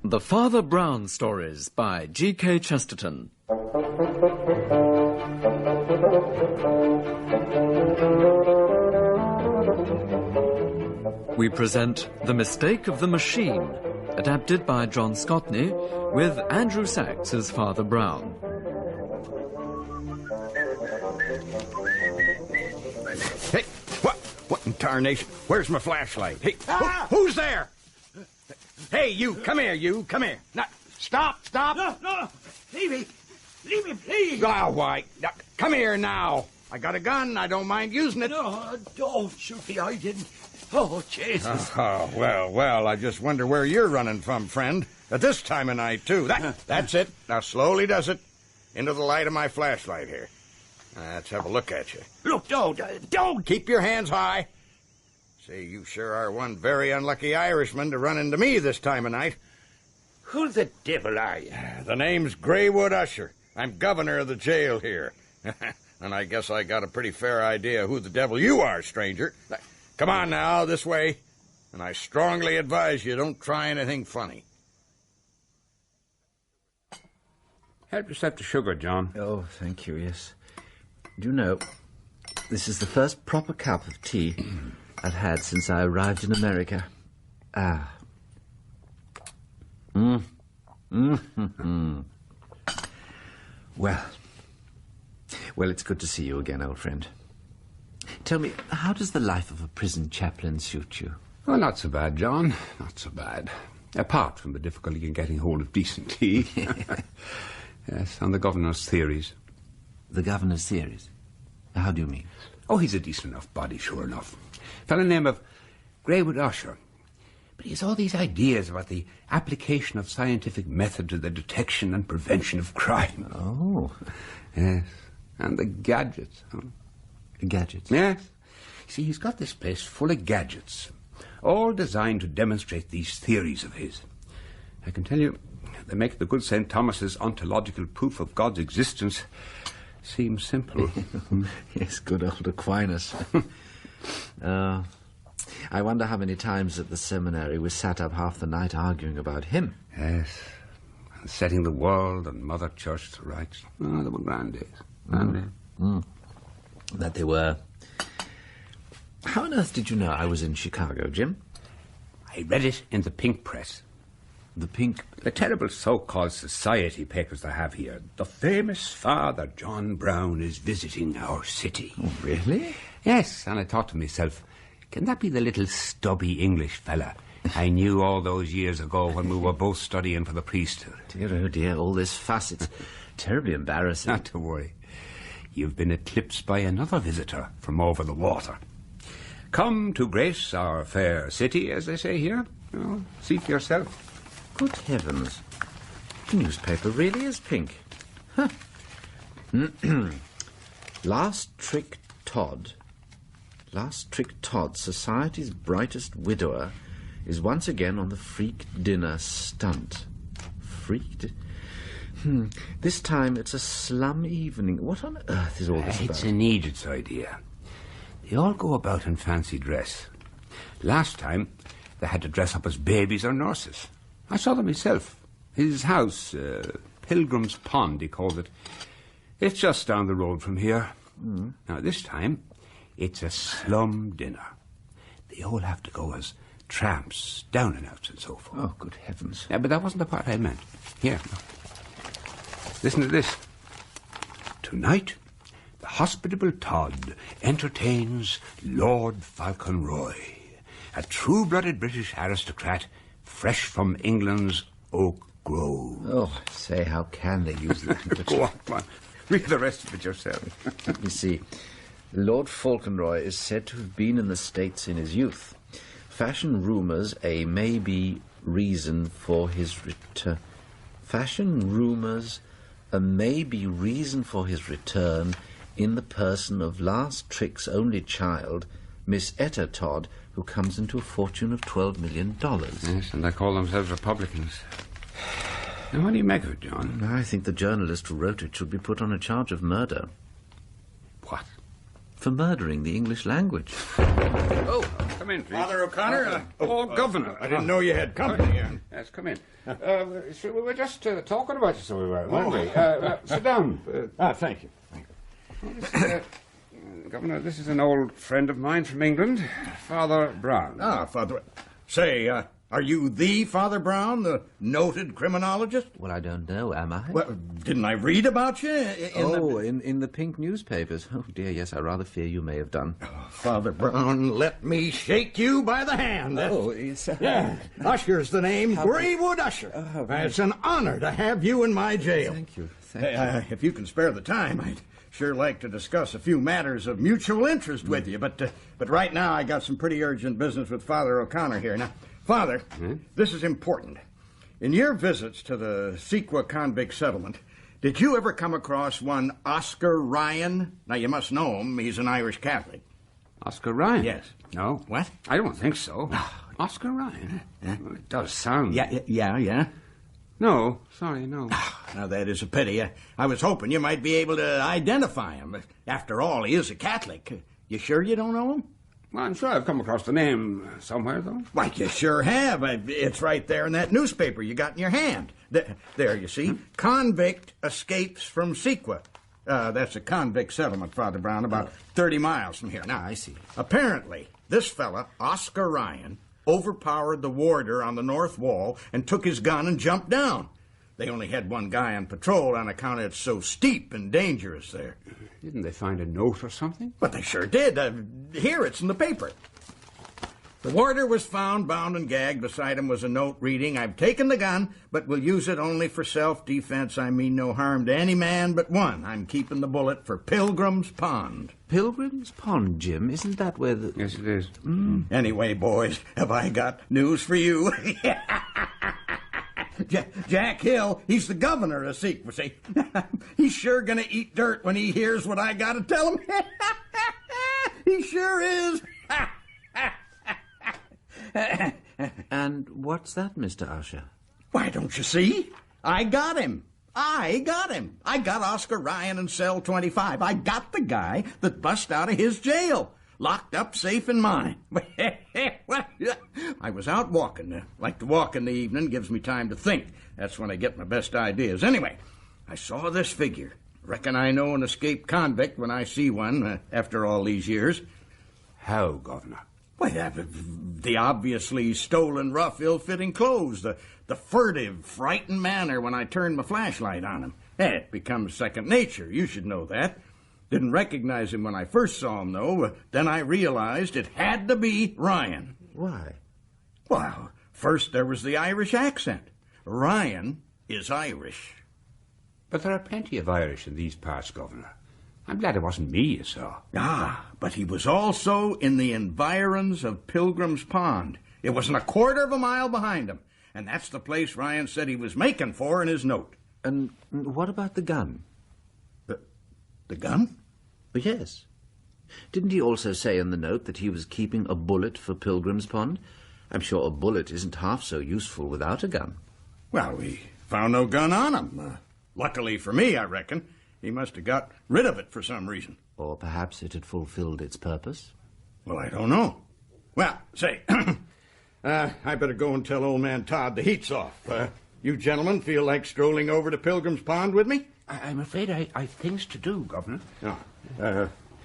The Father Brown Stories by G.K. Chesterton. We present The Mistake of the Machine, adapted by John Scotney, with Andrew Sachs as Father Brown. Hey, what in tarnation? Where's my flashlight? Hey, who's there? Hey, you, come here. Now, stop. No, leave me, please. Oh, why? Now, come here now. I got a gun. I don't mind using it. No, don't shoot me. I didn't. Oh, Jesus. Oh, well, I just wonder where you're running from, friend. At this time of night, too. That's it. Now, slowly does it. Into the light of my flashlight here. Let's have a look at you. Look, don't. Keep your hands high. Say, you sure are one very unlucky Irishman to run into me this time of night. Who the devil are you? The name's Greywood Usher. I'm governor of the jail here. And I guess I got a pretty fair idea who the devil you are, stranger. Come on now, this way. And I strongly advise you don't try anything funny. Help yourself to sugar, John. Oh, thank you, yes. Do you know, this is the first proper cup of tea I've had since I arrived in America. Well, it's good to see you again, old friend. Tell me, how does the life of a prison chaplain suit you? Oh, not so bad, John. Not so bad. Apart from the difficulty in getting hold of decent tea. Yes, and the governor's theories. The governor's theories? How do you mean? Oh, he's a decent enough body, sure enough. Fellow name of Greywood Usher. But he has all these ideas about the application of scientific method to the detection and prevention of crime. Oh. Yes, and the gadgets. Huh? Gadgets? Yes. See, he's got this place full of gadgets, all designed to demonstrate these theories of his. I can tell you, they make the good St. Thomas's ontological proof of God's existence seem simple. Yes, good old Aquinas. I wonder how many times at the seminary we sat up half the night arguing about him. Yes, and setting the world and Mother Church to rights. Oh, they were grand days. Grand days. That they were. How on earth did you know I was in Chicago, Jim? I read it in the Pink Press. The Pink... The terrible so-called society papers they have here. The famous Father John Brown is visiting our city. Oh, really? Yes, and I thought to myself, can that be the little stubby English fella I knew all those years ago when we were both studying for the priesthood? Dear, oh dear, all this fuss, it's terribly embarrassing. Not to worry. You've been eclipsed by another visitor from over the water. Come to grace our fair city, as they say here. Oh, see for yourself. Good heavens. The newspaper really is pink. Huh. Last Trick Todd, society's brightest widower, is once again on the freak dinner stunt. This time it's a slum evening. What on earth is all this about? It's an Egypt's idea. They all go about in fancy dress. Last time, they had to dress up as babies or nurses. I saw them myself. His house, Pilgrim's Pond, he called it. It's just down the road from here. Now, this time, it's a slum dinner. They all have to go as tramps, down and outs and so forth. Oh, good heavens. Yeah, but that wasn't the part I meant. Here, look. Listen to this. Tonight, the hospitable Todd entertains Lord Falconroy, a true-blooded British aristocrat fresh from England's Oak Grove. Oh, say, how can they use language? Go on. Read the rest of it yourself. Let me see. Lord Falconroy is said to have been in the States in his youth. Fashion rumours a maybe reason for his return. Fashion rumours a maybe reason for his return in the person of Last Trick's only child, Miss Etta Todd, who comes into a fortune of $12 million. Yes, and they call themselves Republicans. Now, what do you make of it, John? I think the journalist who wrote it should be put on a charge of murder. What? For murdering the English language. Oh, come in, please. Father O'Connor? Governor. I didn't know you had company. Yes, come in. We were just talking about you, so we were, weren't we? Sit down. Thank you. Governor, this is an old friend of mine from England, Father Brown. Father... Say, are you the Father Brown, the noted criminologist? Well, I don't know, am I? Well, didn't I read about you in the pink newspapers. Oh, dear, yes, I rather fear you may have done. Father Brown, let me shake you by the hand. It's... Yeah, Usher's the name. Greywood Usher. It's an honor to have you in my jail. Thank you. If you can spare the time, I'd sure like to discuss a few matters of mutual interest with you, but right now I got some pretty urgent business with Father O'Connor here. Now, Father, this is important. In your visits to the Sequa convict settlement, did you ever come across one Oscar Ryan? Now, you must know him. He's an Irish Catholic. Oscar Ryan? Yes. No. What? I don't think so. Oscar Ryan? Well, it does sound... Yeah. No, sorry, no. Now, that is a pity. I was hoping you might be able to identify him. After all, he is a Catholic. You sure you don't know him? Well, I'm sure I've come across the name somewhere, though. Why, you sure have. It's right there in that newspaper you got in your hand. There, you see. Convict escapes from Sequa. That's a convict settlement, Father Brown, about 30 miles from here. Now, I see. Apparently, this fella, Oscar Ryan, overpowered the warder on the north wall and took his gun and jumped down. They only had one guy on patrol on account it's so steep and dangerous there. Didn't they find a note or something? But they sure did. Here, it's in the paper. The warder was found bound and gagged. Beside him was a note reading, "I've taken the gun, but will use it only for self-defense. I mean no harm to any man but one. I'm keeping the bullet for Pilgrim's Pond." Pilgrim's Pond, Jim? Isn't that where the... Yes, it is. Anyway, boys, have I got news for you? Jack Hill, he's the governor of Sequa, see? He's sure gonna eat dirt when he hears what I gotta tell him. He sure is. And what's that, Mr. Usher? Why, don't you see? I got him. I got Oscar Ryan in cell 25. I got the guy that bust out of his jail. Locked up safe in mine. I was out walking. Like to walk in the evening, gives me time to think. That's when I get my best ideas. Anyway, I saw this figure. Reckon I know an escaped convict when I see one after all these years. How, Governor? Why, the obviously stolen, rough, ill-fitting clothes, the furtive, frightened manner when I turn my flashlight on him. It becomes second nature. You should know that. Didn't recognize him when I first saw him, though. Then I realized it had to be Ryan. Why? Well, first there was the Irish accent. Ryan is Irish. But there are plenty of Irish in these parts, Governor. I'm glad it wasn't me you saw. But he was also in the environs of Pilgrim's Pond. It wasn't a quarter of a mile behind him. And that's the place Ryan said he was making for in his note. And what about the gun? The gun? Yes. Didn't he also say in the note that he was keeping a bullet for Pilgrim's Pond? I'm sure a bullet isn't half so useful without a gun. Well, we found no gun on him. Luckily for me, I reckon. He must have got rid of it for some reason. Or perhaps it had fulfilled its purpose. Well, I don't know. Well, say, I better go and tell old man Todd the heat's off. You gentlemen feel like strolling over to Pilgrim's Pond with me? I'm afraid I've things to do, Governor.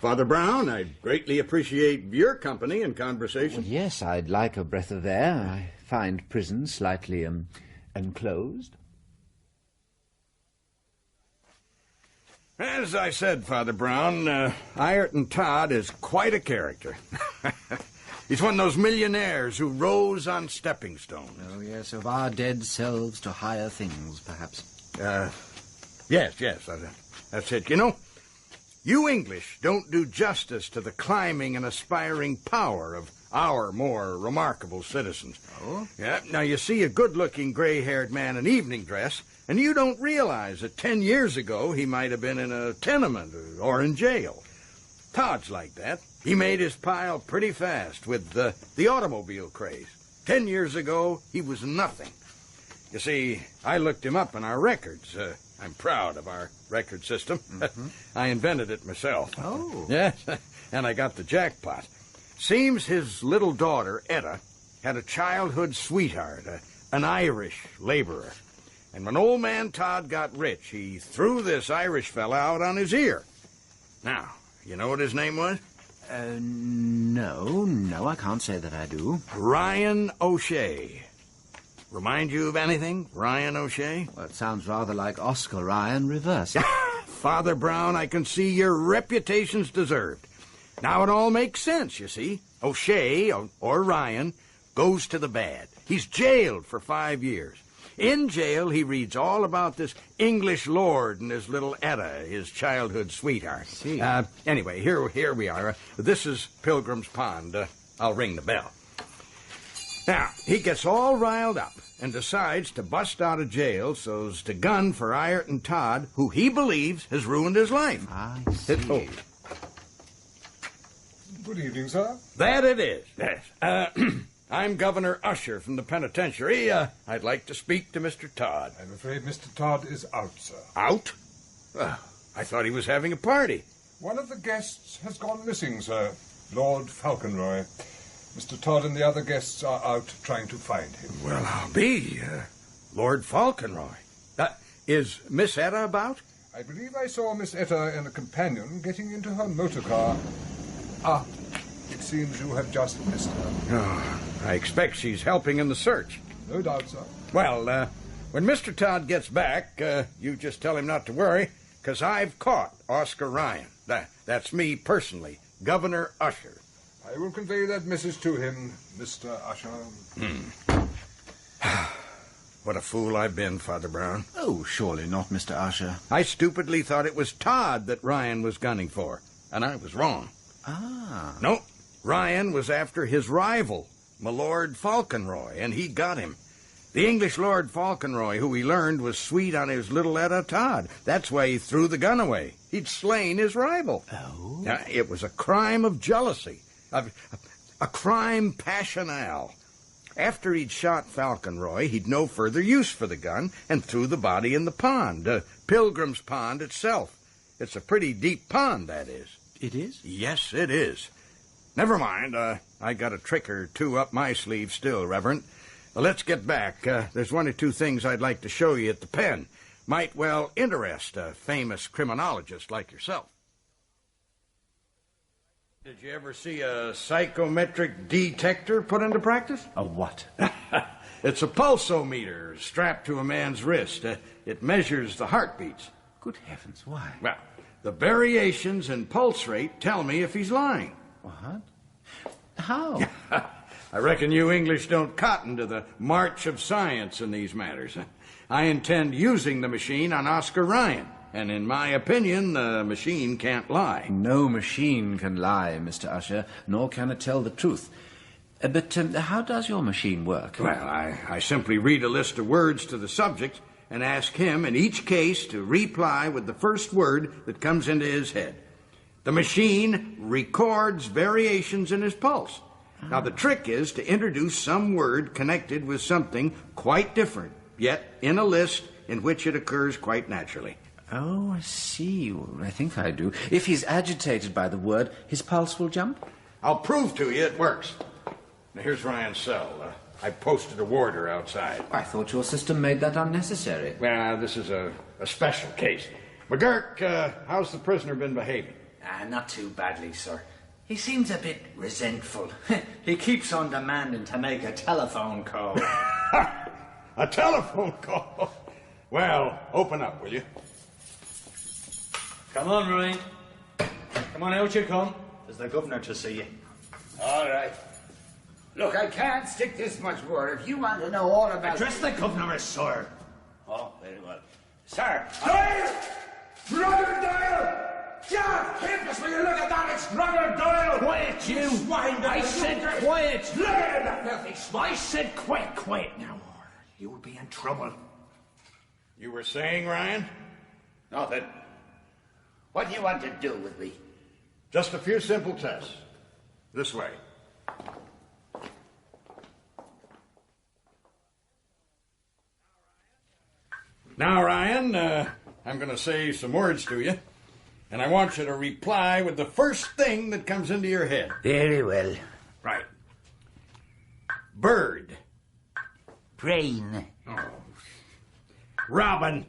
Father Brown, I'd greatly appreciate your company and conversation. Well, yes, I'd like a breath of air. I find prison slightly enclosed. As I said, Father Brown, Ireton Todd is quite a character. He's one of those millionaires who rose on stepping stones. Oh, yes, of our dead selves to higher things, perhaps. Yes, that's it. You know, you English don't do justice to the climbing and aspiring power of our more remarkable citizens. Oh? Yeah, now you see a good-looking gray-haired man in evening dress, and you don't realize that 10 years ago he might have been in a tenement or in jail. Todd's like that. He made his pile pretty fast with the automobile craze. 10 years ago, he was nothing. You see, I looked him up in our records. I'm proud of our record system. Mm-hmm. I invented it myself. Oh. Yes, and I got the jackpot. Seems his little daughter, Etta, had a childhood sweetheart, an Irish laborer. And when old man Todd got rich, he threw this Irish fella out on his ear. Now, you know what his name was? No, I can't say that I do. Ryan O'Shea. Remind you of anything, Ryan O'Shea? Well, it sounds rather like Oscar Ryan reversed. Father Brown, I can see your reputation's deserved. Now it all makes sense, you see. O'Shea, or Ryan, goes to the bad. He's jailed for 5 years. In jail, he reads all about this English lord and his little Etta, his childhood sweetheart. See. Anyway, here we are. This is Pilgrim's Pond. I'll ring the bell. Now, he gets all riled up and decides to bust out of jail so's to gun for Ireton Todd, who he believes has ruined his life. I see. Good evening, sir. That it is, yes. I'm Governor Usher from the penitentiary. I'd like to speak to Mr. Todd. I'm afraid Mr. Todd is out, sir. Out? I thought he was having a party. One of the guests has gone missing, sir. Lord Falconroy. Mr. Todd and the other guests are out trying to find him. Well, I'll be. Lord Falconroy. Is Miss Etta about? I believe I saw Miss Etta and a companion getting into her motor car. It seems you have just missed her. Oh, I expect she's helping in the search. No doubt, sir. Well, when Mr. Todd gets back, you just tell him not to worry, because I've caught Oscar Ryan. That's me personally, Governor Usher. I will convey that message to him, Mr. Usher. What a fool I've been, Father Brown. Oh, surely not, Mr. Usher. I stupidly thought it was Todd that Ryan was gunning for, and I was wrong. No, Ryan was after his rival, my Lord Falconroy, and he got him. The English Lord Falconroy, who he learned was sweet on his little Etta Todd. That's why he threw the gun away. He'd slain his rival. Oh? It was a crime of jealousy, a crime passional. After he'd shot Falconroy, he'd no further use for the gun and threw the body in the pond, Pilgrim's Pond itself. It's a pretty deep pond, that is. It is? Yes, it is. Never mind. I got a trick or two up my sleeve still, Reverend. Let's get back. There's one or two things I'd like to show you at the pen. Might well interest a famous criminologist like yourself. Did you ever see a psychometric detector put into practice? A what? It's a pulsometer strapped to a man's wrist. It measures the heartbeats. Good heavens, why? Well, the variations in pulse rate tell me if he's lying. What? How? I reckon you English don't cotton to the march of science in these matters. I intend using the machine on Oscar Ryan, and in my opinion, the machine can't lie. No machine can lie, Mr. Usher, nor can it tell the truth. But how does your machine work? Well, I simply read a list of words to the subject and ask him in each case to reply with the first word that comes into his head. The machine records variations in his pulse. Now, the trick is to introduce some word connected with something quite different, yet in a list in which it occurs quite naturally. Oh, I see. I think I do. If he's agitated by the word, his pulse will jump? I'll prove to you it works. Now, here's Ryan's cell. I posted a warder outside. I thought your system made that unnecessary. Well, this is a special case. McGurk, how's the prisoner been behaving? Not too badly, sir. He seems a bit resentful. He keeps on demanding to make a telephone call. A telephone call? Well, open up, will you? Come on, Ryan. Come on, out you come. There's the governor to see you. All right. Look, I can't stick this much more. If you want to know all about... Address the governor as sir. Oh, very well. Sir! Doyle! Brother Doyle! Just helpless when you look at that. It's Brother Doyle! Quiet, you! Swine! I said quiet! Look at him, the filthy swine! I said quiet now, or you'll be in trouble. You were saying, Ryan? Nothing. What do you want to do with me? Just a few simple tests. This way. Now, Ryan, I'm going to say some words to you, and I want you to reply with the first thing that comes into your head. Very well. Right. Bird. Brain. Robin.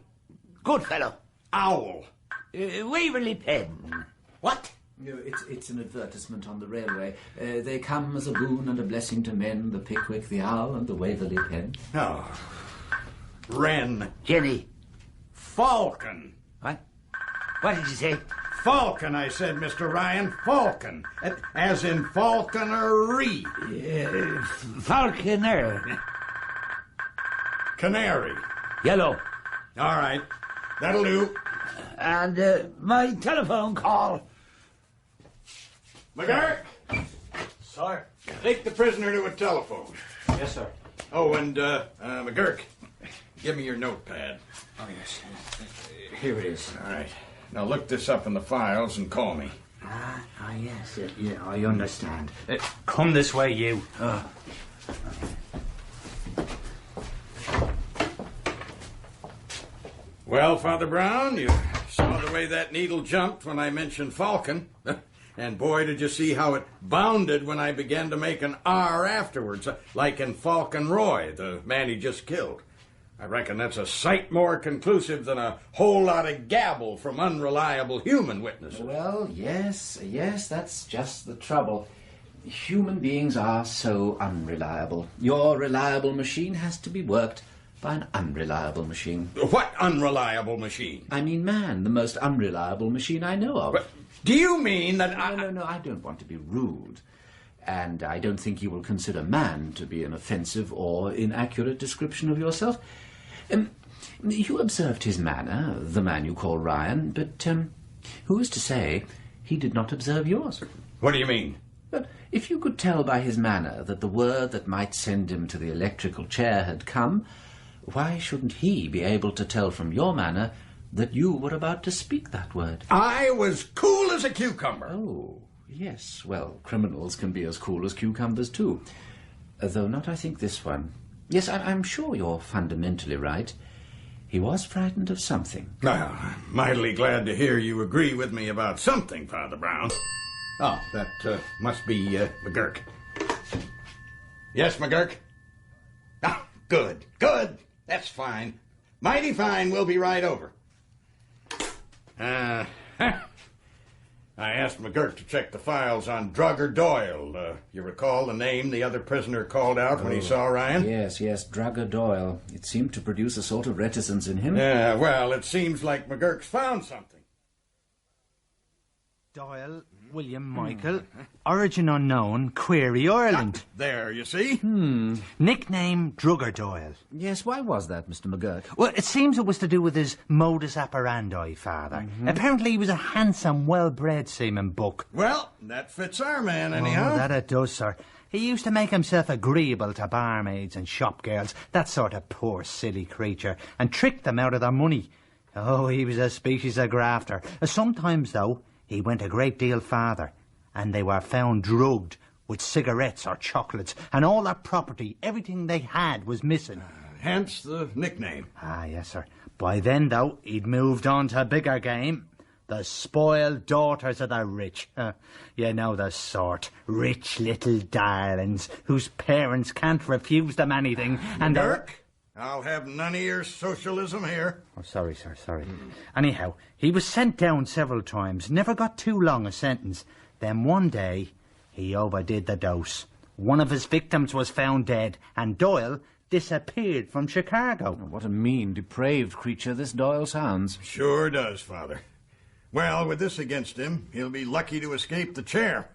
Good fellow. Owl. Waverley Pen. What? It's an advertisement on the railway. They come as a boon and a blessing to men, the Pickwick, the Owl, and the Waverley Pen. Oh. Wren. Jenny. Falcon. What? What did you say? Falcon, I said, Mr. Ryan. Falcon. As in falconery. Falconer. Canary. Yellow. All right. That'll do. And my telephone call. McGurk. Sir. Take the prisoner to a telephone. Yes, sir. Oh, and, McGurk, give me your notepad. Oh, yes. Here it is. All right. Now look this up in the files and call me. Yes. Yeah, I understand. Come this way, you. Well, Father Brown, you saw the way that needle jumped when I mentioned Falcon. And boy, did you see how it bounded when I began to make an R afterwards, like in Falcon Roy, the man he just killed. I reckon that's a sight more conclusive than a whole lot of gabble from unreliable human witnesses. Well, yes, that's just the trouble. Human beings are so unreliable. Your reliable machine has to be worked by an unreliable machine. What unreliable machine? I mean man, the most unreliable machine I know of. But do you mean that No, I don't want to be rude. And I don't think you will consider man to be an offensive or inaccurate description of yourself. You observed his manner, the man you call Ryan, but who is to say he did not observe yours? What do you mean? But if you could tell by his manner that the word that might send him to the electrical chair had come, why shouldn't he be able to tell from your manner that you were about to speak that word? I was cool as a cucumber. Oh, yes. Well, criminals can be as cool as cucumbers, too. Though not, I think, this one. Yes, I'm sure you're fundamentally right. He was frightened of something. Well, I'm mightily glad to hear you agree with me about something, Father Brown. Oh, that must be McGurk. Yes, McGurk? Ah, good. That's fine. Mighty fine. We'll be right over. I asked McGurk to check the files on Drugger Doyle. You recall the name the other prisoner called out when he saw Ryan? Yes, Drugger Doyle. It seemed to produce a sort of reticence in him. Yeah, well, it seems like McGurk's found something. Doyle, William Michael, origin unknown, query Ireland. There, you see? Nickname Drugger Doyle. Yes, why was that, Mr. McGurk? Well, it seems it was to do with his modus operandi, Father. Apparently he was a handsome, well-bred seaman buck. Well, that fits our man, anyhow. Oh, that it does, sir. He used to make himself agreeable to barmaids and shop girls, that sort of poor, silly creature, and trick them out of their money. Oh, he was a species of grafter. Sometimes, though, he went a great deal farther, and they were found drugged with cigarettes or chocolates, and all their property, everything they had, was missing. Hence the nickname. Ah, yes, sir. By then, though, he'd moved on to bigger game. The spoiled daughters of the rich. You know the sort. Rich little darlings whose parents can't refuse them anything. And Dirk, I'll have none of your socialism here. Oh, sorry, sir, sorry. Anyhow, he was sent down several times, never got too long a sentence. Then one day, he overdid the dose. One of his victims was found dead, and Doyle disappeared from Chicago. What a mean, depraved creature this Doyle sounds. Sure does, Father. Well, with this against him, he'll be lucky to escape the chair.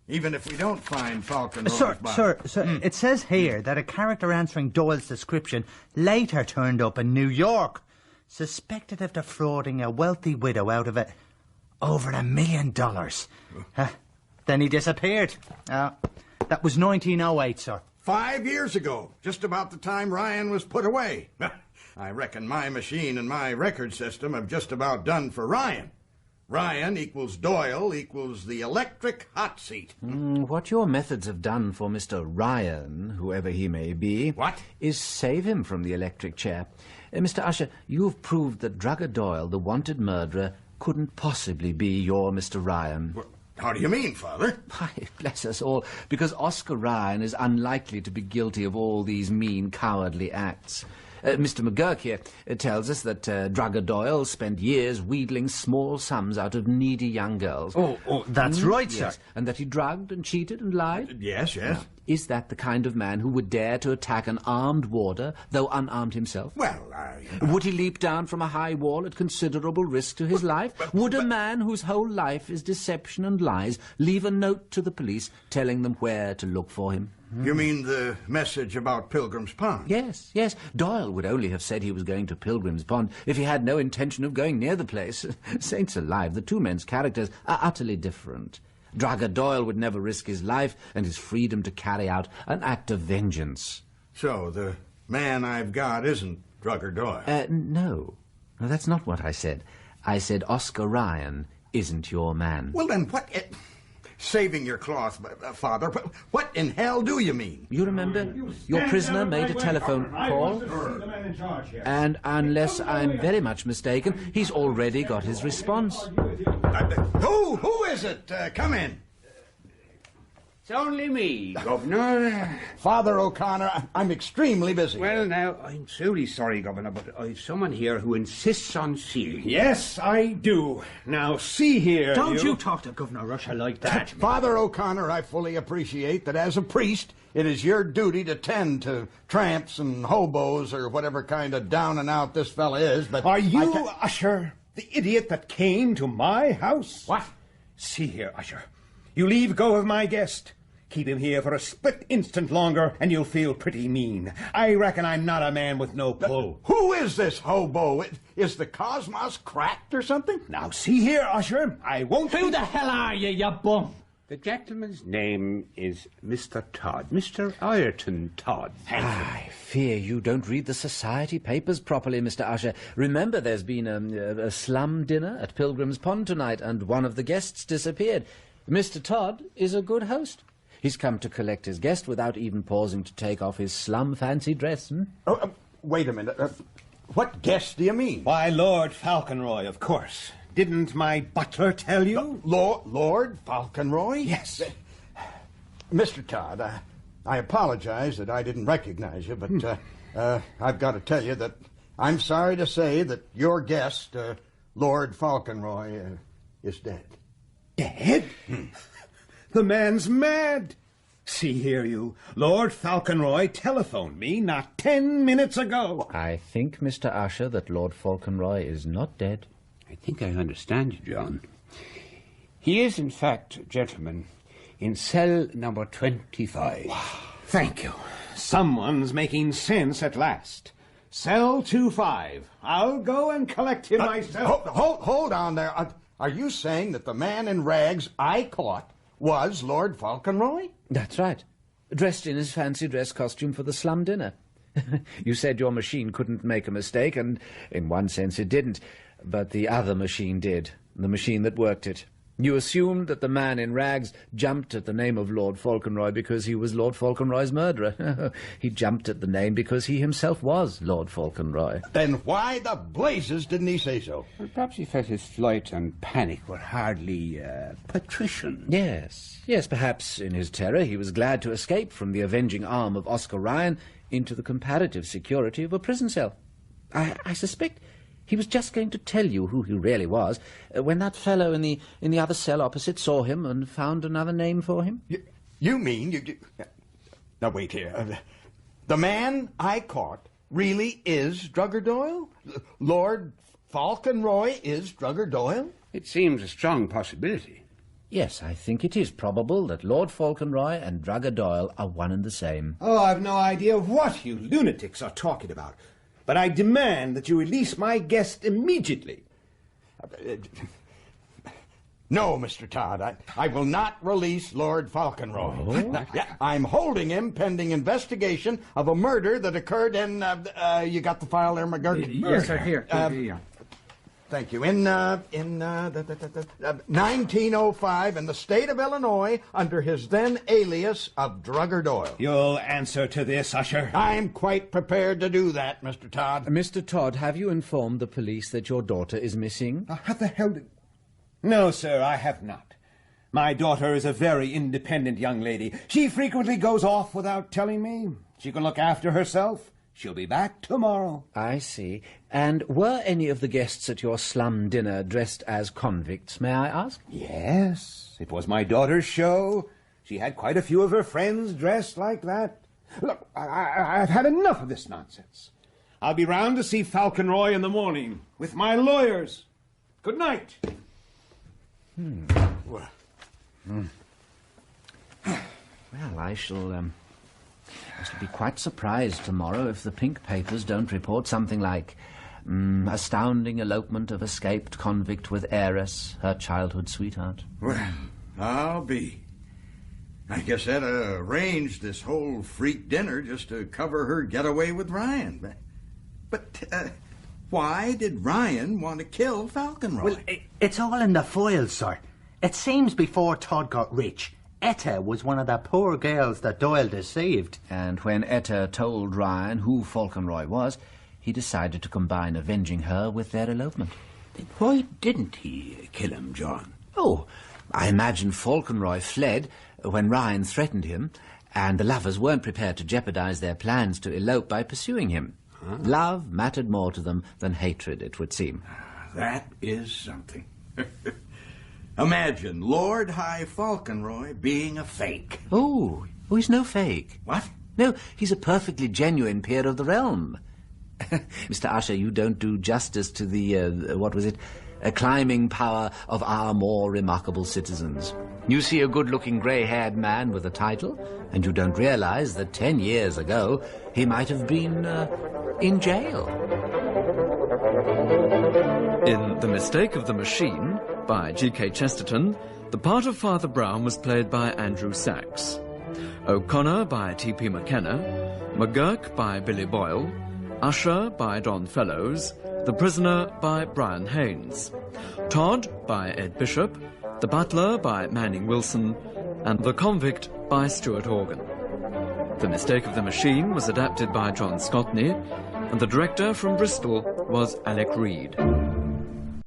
Even if we don't find Falcon Roy's body. Sir, it says here that a character answering Doyle's description later turned up in New York, suspected of defrauding a wealthy widow out of it over $1 million. Then he disappeared. That was 1908, sir. 5 years ago, just about the time Ryan was put away. I reckon my machine and my record system have just about done for Ryan. Ryan equals Doyle equals the electric hot seat. What your methods have done for Mr. Ryan, whoever he may be, is save him from the electric chair. Mr. Usher, you've proved that Drugger Doyle, the wanted murderer, couldn't possibly be your Mr. Ryan. How do you mean, Father? Why, bless us all, because Oscar Ryan is unlikely to be guilty of all these mean, cowardly acts. Mr. McGurk here tells us that Drugger Doyle spent years wheedling small sums out of needy young girls. Oh, that's right, yes, sir. and that he drugged and cheated and lied. Yes, yes. Is that the kind of man who would dare to attack an armed warder, though unarmed himself? Well, Would he leap down from a high wall at considerable risk to his life? Would a man whose whole life is deception and lies leave a note to the police telling them where to look for him? You mean the message about Pilgrim's Pond? Yes, yes. Doyle would only have said he was going to Pilgrim's Pond if he had no intention of going near the place. Saints alive, the two men's characters are utterly different. Drugger Doyle would never risk his life and his freedom to carry out an act of vengeance. So the man I've got isn't Drugger Doyle? No, that's not what I said. I said Oscar Ryan isn't your man. Well, then what... saving your cloth, Father, what in hell do you mean? You remember your prisoner made a telephone call, and unless I'm very much mistaken, he's already got his response. Who is it? Come in. It's only me, Governor. Father O'Connor, I'm extremely busy. Well, now, I'm truly sorry, Governor, but I've someone here who insists on seeing. Yes, I do. Now, see here, Don't you talk to Governor Russia like that. Father O'Connor, I fully appreciate that as a priest, it is your duty to tend to tramps and hobos or whatever kind of down and out this fella is, but... Are you, Usher, the idiot that came to my house? What? See here, Usher. You leave go of my guest. Keep him here for a split instant longer, and you'll feel pretty mean. I reckon I'm not a man with no pull. Who is this hobo? Is the cosmos cracked or something? Now, see here, Usher, I won't... Who the hell are you bum? The gentleman's name is Mr. Todd, Mr. Ireton Todd. I fear you don't read the society papers properly, Mr. Usher. Remember, there's been a slum dinner at Pilgrim's Pond tonight, and one of the guests disappeared. Mr. Todd is a good host. He's come to collect his guest without even pausing to take off his slum fancy dress. Oh, wait a minute. What guest do you mean? Why, Lord Falconroy, of course. Didn't my butler tell you? Lord Falconroy? Yes. Mr. Todd, I apologize that I didn't recognize you, but I've got to tell you that I'm sorry to say that your guest, Lord Falconroy, is dead. Dead? The man's mad. See here, you. Lord Falconroy telephoned me not 10 minutes ago. I think, Mr. Usher, that Lord Falconroy is not dead. I think I understand you, John. He is, in fact, gentlemen, in cell number 25. Thank you. Someone's making sense at last. Cell 25. I'll go and collect him myself. Hold on there. Are you saying that the man in rags I caught was Lord Falconroy? That's right. Dressed in his fancy dress costume for the slum dinner. You said your machine couldn't make a mistake, and in one sense it didn't. But the other machine did, the machine that worked it. You assumed that the man in rags jumped at the name of Lord Falconroy because he was Lord Falconroy's murderer. He jumped at the name because he himself was Lord Falconroy. Then why the blazes didn't he say so? Well, perhaps he felt his flight and panic were hardly patrician. Yes, perhaps in his terror he was glad to escape from the avenging arm of Oscar Ryan into the comparative security of a prison cell. I suspect he was just going to tell you who he really was when that fellow in the other cell opposite saw him and found another name for him. You mean you... Now, wait here. The man I caught really is Drugger Doyle? Lord Falconroy is Drugger Doyle? It seems a strong possibility. Yes, I think it is probable that Lord Falconroy and Drugger Doyle are one and the same. Oh, I've no idea what you lunatics are talking about. But I demand that you release my guest immediately. No, Mr. Todd, I will not release Lord Falconroy. Oh? I'm holding him pending investigation of a murder that occurred in... you got the file there, McGurk? Yes, sir, here. Thank you. In 1905 in the state of Illinois under his then alias of Drugger Doyle. You'll answer to this, Usher. I'm quite prepared to do that, Mr. Todd. Mr. Todd, have you informed the police that your daughter is missing? How the hell did... No, sir, I have not. My daughter is a very independent young lady. She frequently goes off without telling me. She can look after herself. She'll be back tomorrow. I see. And were any of the guests at your slum dinner dressed as convicts, may I ask? Yes, it was my daughter's show. She had quite a few of her friends dressed like that. Look, I've had enough of this nonsense. I'll be round to see Falconroy in the morning with my lawyers. Good night. Well, I shall be quite surprised tomorrow if the pink papers don't report something like astounding elopement of escaped convict with heiress, her childhood sweetheart. Well, I'll be. I guess Etta arranged this whole freak dinner just to cover her getaway with Ryan. But why did Ryan want to kill Falconroy? Well, it's all in the files, sir. It seems before Todd got rich, Etta was one of the poor girls that Doyle deceived. And when Etta told Ryan who Falconroy was, he decided to combine avenging her with their elopement. Then why didn't he kill him, John? Oh, I imagine Falconroy fled when Ryan threatened him, and the lovers weren't prepared to jeopardize their plans to elope by pursuing him. Huh? Love mattered more to them than hatred, it would seem. That is something. Imagine Lord High Falconroy being a fake. Oh, he's no fake. What? No, he's a perfectly genuine peer of the realm. Mr. Usher, you don't do justice to the, climbing power of our more remarkable citizens. You see a good-looking grey-haired man with a title, and you don't realize that 10 years ago he might have been, in jail. In The Mistake of the Machine, by G.K. Chesterton, the part of Father Brown was played by Andrew Sachs. O'Connor by T.P. McKenna, McGurk by Billy Boyle, Usher by Don Fellows, The Prisoner by Brian Haynes, Todd by Ed Bishop, The Butler by Manning Wilson, and The Convict by Stuart Organ. The Mistake of the Machine was adapted by John Scotney, and the director from Bristol was Alec Reed.